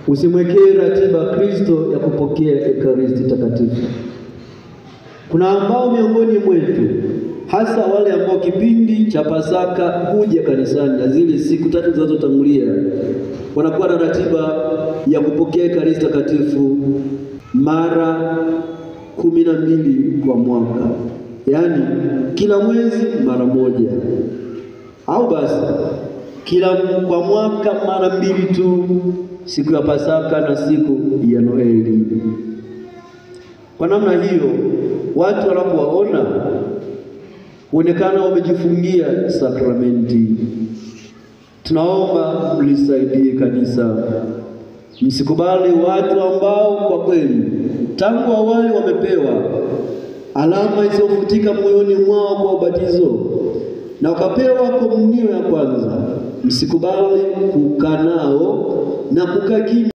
usimwekee ratiba Kristo ya kupokea Ekaristi Takatifu. Kuna ambao miongoni mwetu, hasa wale ambao kipindi cha Pasaka huja kanisani na zile siku 3 zinazotangulia, wanakuwa na ratiba ya kupokea Ekaristi Takatifu mara 12 kwa mwaka, yaani kila mwezi mara moja, au basi kwa mwaka mara 2 tu, siku ya Pasaka na siku ya Noeli. Kwa namna hiyo, watu wanapowaona huonekana wamejifungia sakramenti. Tunaomba mlisaidie kanisa, msikubali watu ambao kwa kweli tangu awali wamepewa alama isiyofutika moyoni mwao kwa ubatizo na wakapewa komunio ya kwanza. Msikubali kukaa nao na kukaa kimya.